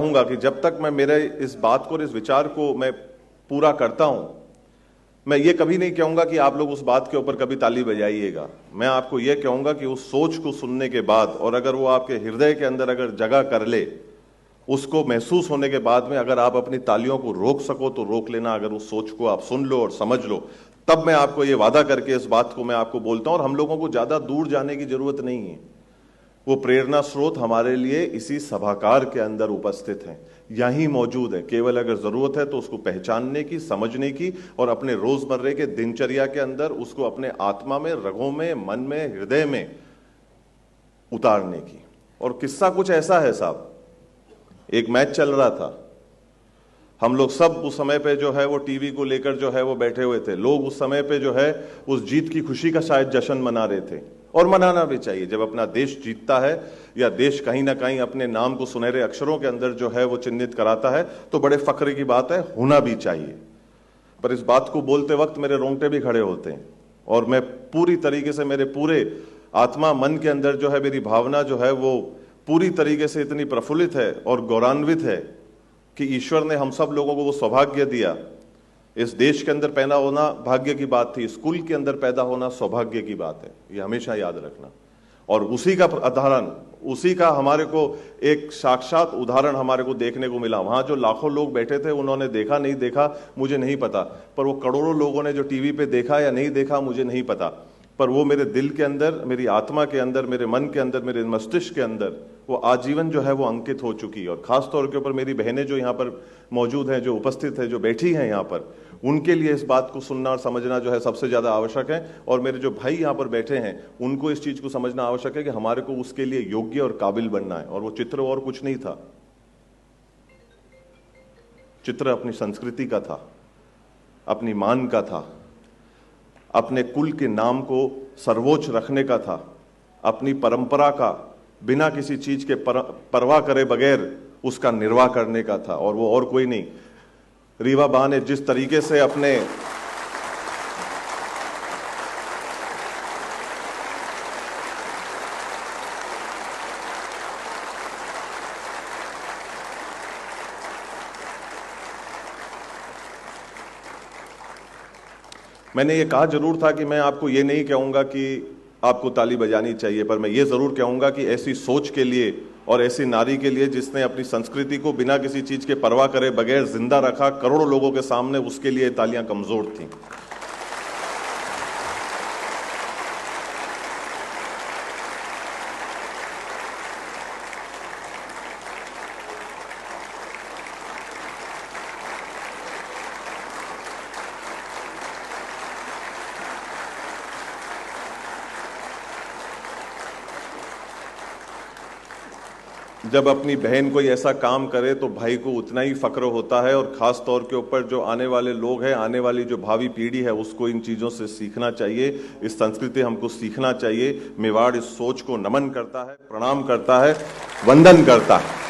कहूंगा कि जब तक मैं मेरे इस बात को और इस विचार को मैं पूरा करता हूं, मैं ये कभी नहीं कहूंगा कि आप लोग उस बात के ऊपर कभी ताली बजाइएगा। मैं आपको ये कहूंगा कि उस सोच को सुनने के बाद, और अगर वो आपके हृदय के अंदर अगर जगह कर ले, उसको महसूस होने के बाद में अगर आप अपनी तालियों को रोक सको तो रोक लेना। अगर उस सोच को आप सुन लो और समझ लो, तब मैं आपको ये वादा करके इस बात को मैं आपको बोलता हूं। और हम लोगों को ज्यादा दूर जाने की जरूरत नहीं है। वो प्रेरणा स्रोत हमारे लिए इसी सभागार के अंदर उपस्थित हैं, यहीं मौजूद है। केवल अगर जरूरत है तो उसको पहचानने की, समझने की और अपने रोजमर्रे के दिनचर्या के अंदर उसको अपने आत्मा में, रगों में, मन में, हृदय में उतारने की। और किस्सा कुछ ऐसा है साहब, एक मैच चल रहा था, हम लोग सब उस समय पे जो है वो टीवी को लेकर जो है वो बैठे हुए थे। लोग उस समय पे जो है उस जीत की खुशी का शायद जश्न मना रहे थे, और मनाना भी चाहिए। जब अपना देश जीतता है या देश कहीं ना कहीं अपने नाम को सुनहरे अक्षरों के अंदर जो है वो चिन्हित कराता है, तो बड़े फख्र की बात है, होना भी चाहिए। पर इस बात को बोलते वक्त मेरे रोंगटे भी खड़े होते हैं, और मैं पूरी तरीके से, मेरे पूरे आत्मा मन के अंदर जो है मेरी भावना जो है वो पूरी तरीके से इतनी प्रफुल्लित है और गौरवान्वित है कि ईश्वर ने हम सब लोगों को वो सौभाग्य दिया। इस देश के अंदर पैदा होना भाग्य की बात थी, स्कूल के अंदर पैदा होना सौभाग्य की बात है, ये हमेशा याद रखना। और उसी का उदाहरण, उसी का हमारे को एक साक्षात उदाहरण हमारे को देखने को मिला। वहां जो लाखों लोग बैठे थे, उन्होंने देखा नहीं देखा मुझे नहीं पता, पर वो करोड़ों लोगों ने जो टीवी पे देखा या नहीं देखा मुझे नहीं पता, पर वो मेरे दिल के अंदर, मेरी आत्मा के अंदर, मेरे मन के अंदर, मेरे मस्तिष्क के अंदर वो आजीवन जो है वो अंकित हो चुकी है। और खास तौर के ऊपर मेरी बहनें जो यहाँ पर मौजूद हैं, जो उपस्थित है, जो बैठी हैं यहाँ पर, उनके लिए इस बात को सुनना और समझना जो है सबसे ज्यादा आवश्यक है। और मेरे जो भाई यहाँ पर बैठे हैं, उनको इस चीज को समझना आवश्यक है कि हमारे को उसके लिए योग्य और काबिल बनना है। और वो चित्र और कुछ नहीं था, चित्र अपनी संस्कृति का था, अपनी मान का था, अपने कुल के नाम को सर्वोच्च रखने का था, अपनी परंपरा का बिना किसी चीज के परवाह करे बगैर उसका निर्वाह करने का था। और वो और कोई नहीं, रीवा बा ने जिस तरीके से अपने मैंने ये कहा जरूर था कि मैं आपको ये नहीं कहूंगा कि आपको ताली बजानी चाहिए, पर मैं ये जरूर कहूंगा कि ऐसी सोच के लिए और ऐसी नारी के लिए जिसने अपनी संस्कृति को बिना किसी चीज के परवाह करे बगैर जिंदा रखा करोड़ों लोगों के सामने, उसके लिए तालियां कमजोर थीं। जब अपनी बहन कोई ऐसा काम करे तो भाई को उतना ही फक्र होता है। और खास तौर के ऊपर जो आने वाले लोग हैं, आने वाली जो भावी पीढ़ी है, उसको इन चीजों से सीखना चाहिए, इस संस्कृति हमको सीखना चाहिए। मेवाड़ इस सोच को नमन करता है, प्रणाम करता है, वंदन करता है।